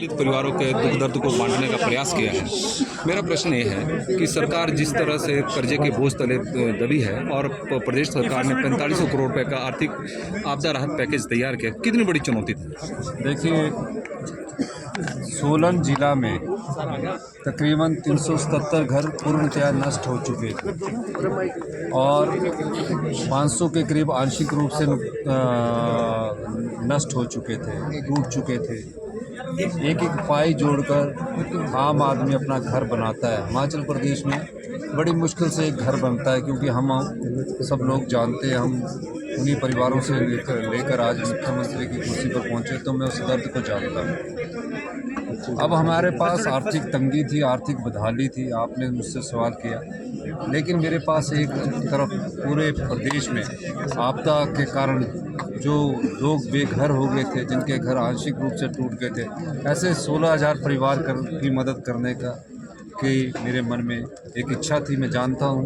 परिवारों के दुख दर्द को बांटने का प्रयास किया है। मेरा प्रश्न ये है कि सरकार जिस तरह से कर्जे के बोझ तले दबी है और प्रदेश सरकार ने 4500 करोड़ रुपए का आर्थिक आपदा राहत पैकेज तैयार किया, कितनी बड़ी चुनौती थी? देखिए, सोलन जिला में तकरीबन 377 घर पूर्णतया नष्ट हो चुके थे और 500 के करीब आंशिक रूप से नष्ट हो चुके थे, टूट चुके थे। एक एक पाई जोड़कर आम आदमी अपना घर बनाता है। हिमाचल प्रदेश में बड़ी मुश्किल से एक घर बनता है, क्योंकि हम सब लोग जानते हैं, हम उन्हीं परिवारों से लेकर आज मुख्यमंत्री की कुर्सी पर पहुंचे, तो मैं उस दर्द को जानता हूँ। अब हमारे पास आर्थिक तंगी थी, आर्थिक बदहाली थी, आपने मुझसे सवाल किया, लेकिन मेरे पास एक तरफ पूरे प्रदेश में आपदा के कारण जो लोग बेघर हो गए थे, जिनके घर आंशिक रूप से टूट गए थे, ऐसे 16,000 परिवार की मदद करने का कि मेरे मन में एक इच्छा थी, मैं जानता हूँ।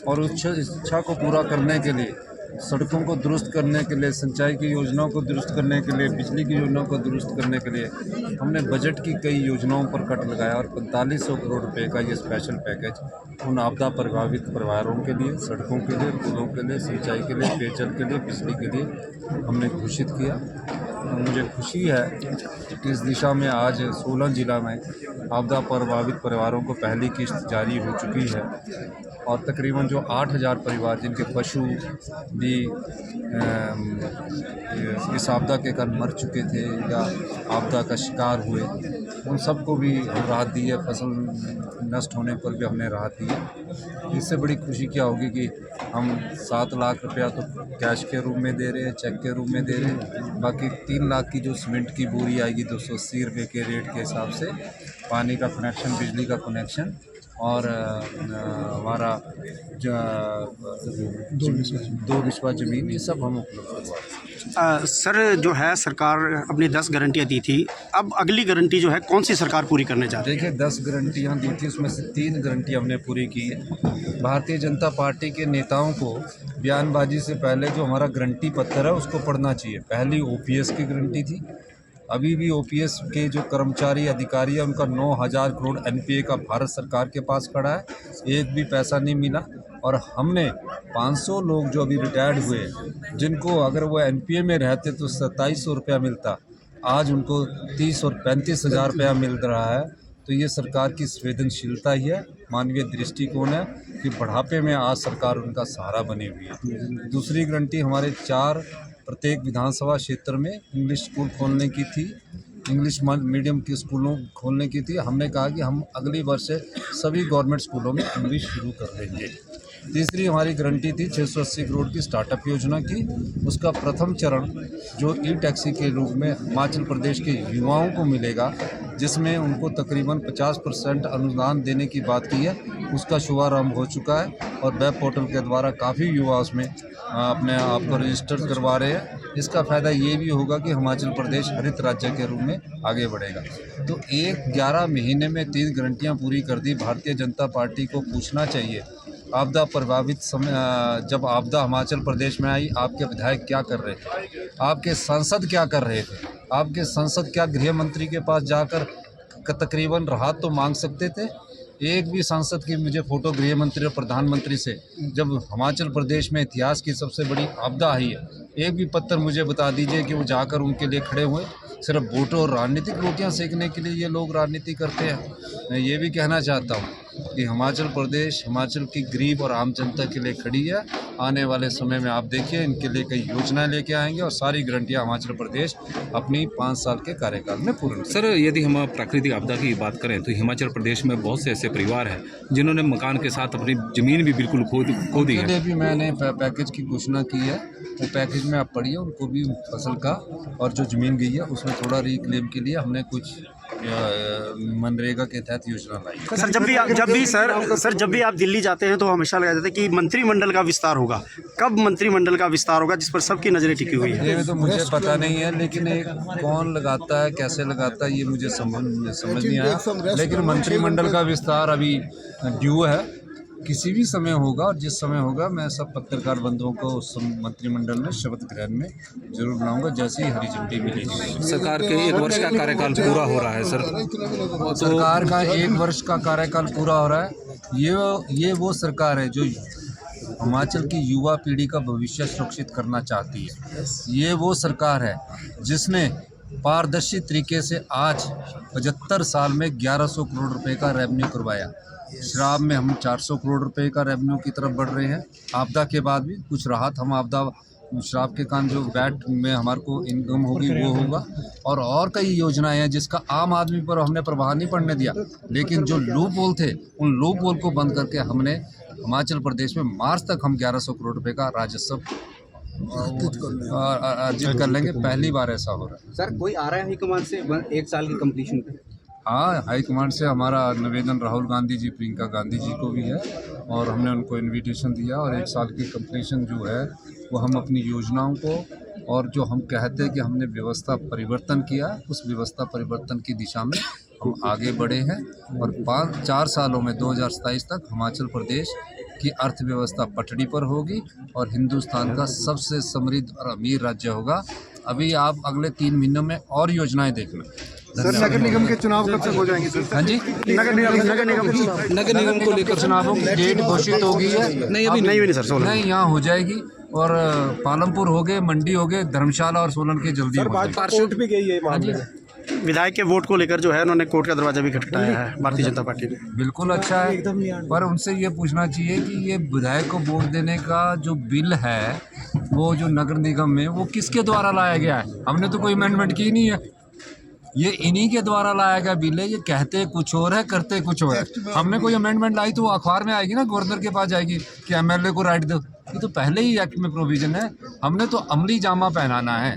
और उस इच्छा को पूरा करने के लिए, सड़कों को दुरुस्त करने के लिए, सिंचाई की योजनाओं को दुरुस्त करने के लिए, बिजली की योजनाओं को दुरुस्त करने के लिए हमने बजट की कई योजनाओं पर कट लगाया और 4500 करोड़ रुपए का ये स्पेशल पैकेज उन आपदा प्रभावित परिवारों के लिए, सड़कों के लिए, पुलों के लिए, सिंचाई के लिए, पेयजल के लिए, बिजली के लिए हमने घोषित किया। मुझे खुशी है कि इस दिशा में आज सोलन जिला में आपदा प्रभावित परिवारों को पहली किस्त जारी हो चुकी है और तकरीबन जो 8,000 परिवार जिनके पशु भी इस आपदा के कारण मर चुके थे या आपदा का शिकार हुए, उन सबको भी हम राहत दी है। फसल नष्ट होने पर भी हमने राहत दी है। इससे बड़ी खुशी क्या होगी कि हम 7 लाख रुपया तो कैश के रूप में दे रहे हैं, चेक के रूप में दे रहे हैं, बाकी 3 लाख की जो सीमेंट की बोरी आएगी 280 रुपये के रेट के हिसाब से, पानी का कनेक्शन, बिजली का कनेक्शन और हमारा दो बिस्वा ज़मीन, ये सब हम उपलब्ध करवा। सर, जो है सरकार अपनी 10 गारंटियाँ दी थी, अब अगली गारंटी जो है कौन सी सरकार पूरी करने जा रही है? देखिए, 10 गारंटियाँ दी थी, उसमें से 3 गारंटी हमने पूरी की है। भारतीय जनता पार्टी के नेताओं को बयानबाजी से पहले जो हमारा गारंटी पत्र है उसको पढ़ना चाहिए। पहली ओपीएस की गारंटी थी। अभी भी ओपीएस के जो कर्मचारी अधिकारी हैं उनका 9,000 करोड़ एनपीए का भारत सरकार के पास खड़ा है, एक भी पैसा नहीं मिला। और हमने 500 लोग जो अभी रिटायर्ड हुए, जिनको अगर वो एनपीए में रहते तो 2700 रुपया मिलता, आज उनको 30 और 35,000 रुपया मिल रहा है। तो ये सरकार की संवेदनशीलता ही है, मानवीय दृष्टिकोण है कि बुढ़ापे में आज सरकार उनका सहारा बनी हुई है। दूसरी गारंटी हमारे 4 प्रत्येक विधानसभा क्षेत्र में इंग्लिश स्कूल खोलने की थी, इंग्लिश मीडियम के स्कूलों खोलने की थी। हमने कहा कि हम अगली वर्ष से सभी गवर्नमेंट स्कूलों में इंग्लिश शुरू कर देंगे। तीसरी हमारी गारंटी थी 680 करोड़ की स्टार्टअप योजना की। उसका प्रथम चरण जो ई टैक्सी के रूप में हिमाचल प्रदेश के युवाओं को मिलेगा, जिसमें उनको तकरीबन 50% अनुदान देने की बात की है, उसका शुभारंभ हो चुका है और वेब पोर्टल के द्वारा काफ़ी युवा उसमें अपने आप को रजिस्टर करवा रहे हैं। इसका फ़ायदा ये भी होगा कि हिमाचल प्रदेश हरित राज्य के रूप में आगे बढ़ेगा। तो 11 महीने में 3 गारंटियाँ पूरी कर दी। भारतीय जनता पार्टी को पूछना चाहिए, आपदा प्रभावित समय जब आपदा हिमाचल प्रदेश में आई, आपके विधायक क्या कर रहे थे, आपके सांसद क्या कर रहे थे, आपके सांसद क्या गृह मंत्री के पास जाकर तकरीबन राहत तो मांग सकते थे? एक भी सांसद की मुझे फ़ोटो गृह मंत्री और प्रधानमंत्री से, जब हिमाचल प्रदेश में इतिहास की सबसे बड़ी आपदा आई है, एक भी पत्र मुझे बता दीजिए कि वो जाकर उनके लिए खड़े हुए। सिर्फ वोटों और राजनीतिक रोटियां सेकने के लिए ये लोग राजनीति करते हैं। मैं ये भी कहना चाहता हूँ कि हिमाचल प्रदेश हिमाचल की गरीब और आम जनता के लिए खड़ी है। आने वाले समय में आप देखिए, इनके लिए कई योजनाएं लेके आएंगे और सारी गारंटियां हिमाचल प्रदेश अपनी 5 साल के कार्यकाल में पूर्ण। सर, यदि हम प्राकृतिक आपदा की बात करें तो हिमाचल प्रदेश में बहुत से ऐसे परिवार हैं जिन्होंने मकान के साथ अपनी ज़मीन भी बिल्कुल खो दी है। उनके लिए भी मैंने पैकेज की घोषणा की है। वो पैकेज में आप पढ़िए, उनको भी फसल का और जो ज़मीन गई है उसमें थोड़ा रिक्लेम के लिए हमने कुछ मनरेगा के तहत योजना लाई। सर, जब भी आप दिल्ली जाते हैं तो हमेशा लगा जाता है कि मंत्रिमंडल का विस्तार होगा। कब मंत्रिमंडल का विस्तार होगा, जिस पर सबकी नज़रें टिकी हुई है? ये तो मुझे पता नहीं है, लेकिन एक कौन लगाता है, कैसे लगाता है, ये मुझे समझ नहीं आया। लेकिन मंत्रिमंडल का विस्तार अभी ड्यू है। किसी भी समय होगा और जिस समय होगा मैं सब पत्रकार बंधुओं को उस मंत्रिमंडल में शपथ ग्रहण में जरूर बुलाऊंगा जैसे ही हरी झंडी मिलेगी। सरकार के 1 वर्ष का कार्यकाल पूरा हो रहा है सर, सरकार का 1 वर्ष का कार्यकाल पूरा हो रहा है। ये वो सरकार है जो हिमाचल की युवा पीढ़ी का भविष्य सुरक्षित करना चाहती है। ये वो सरकार है जिसने पारदर्शी तरीके से आज 75 साल में 1100 करोड़ रुपए का रेवेन्यू करवाया। शराब में हम 400 करोड़ रुपए का रेवेन्यू की तरफ बढ़ रहे हैं। आपदा के बाद भी कुछ राहत हम आपदा शराब के कारण जो वैट में हमारे को इनकम होगी वो होगा, और कई योजनाएं हैं जिसका आम आदमी पर हमने प्रभाव नहीं पड़ने दिया। लेकिन जो लूप होल थे उन लूप होल को बंद करके हमने हिमाचल प्रदेश में मार्च तक हम 1100 करोड़ रुपए का राजस्व अर्जित कर लेंगे। पहली बार ऐसा हो रहा है। सर कोई आ रहा है हाईकमान से 1 साल की कंप्लीशन पे? हाँ, हाईकमांड से हमारा निवेदन राहुल गांधी जी, प्रियंका गांधी जी को भी है और हमने उनको इनविटेशन दिया और 1 साल की कंप्लीशन जो है वो हम अपनी योजनाओं को और जो हम कहते हैं कि हमने व्यवस्था परिवर्तन किया, उस व्यवस्था परिवर्तन की दिशा में हम आगे बढ़े हैं और 4 सालों में 2027 तक हिमाचल प्रदेश की अर्थव्यवस्था पटड़ी पर होगी और हिंदुस्तान का सबसे समृद्ध और अमीर राज्य होगा। अभी आप अगले 3 महीनों में और योजनाएं देखना। सर, नगर निगम के चुनाव कब तक हो जाएंगे सर? हाँ जी, नगर निगम को लेकर चुनावों की डेट घोषित हो गई है। नहीं, अभी नहीं हुई सर, 16 नहीं, यहाँ हो जाएगी और पालमपुर हो गए, मंडी हो गए, धर्मशाला और सोलन के जल्दी हो जाएगी। कोर्ट भी गई है मामले में। विधायक के वोट को लेकर जो है उन्होंने कोर्ट का दरवाजा भी खटखटाया है भारतीय जनता पार्टी ने। बिल्कुल अच्छा है, पर उनसे ये पूछना चाहिए कि ये विधायक को वोट देने का जो बिल है वो जो नगर निगम में वो किसके द्वारा लाया गया है? हमने तो कोई अमेंडमेंट की नहीं है। ये इन्हीं के द्वारा लाया गया बिल है। ये कहते कुछ और है, करते कुछ और है। हमने कोई अमेंडमेंट लाई तो वो अखबार में आएगी ना, गवर्नर के पास जाएगी कि एमएलए को राइट दो। ये तो पहले ही एक्ट में प्रोविजन है। हमने तो अमली जामा पहनाना है।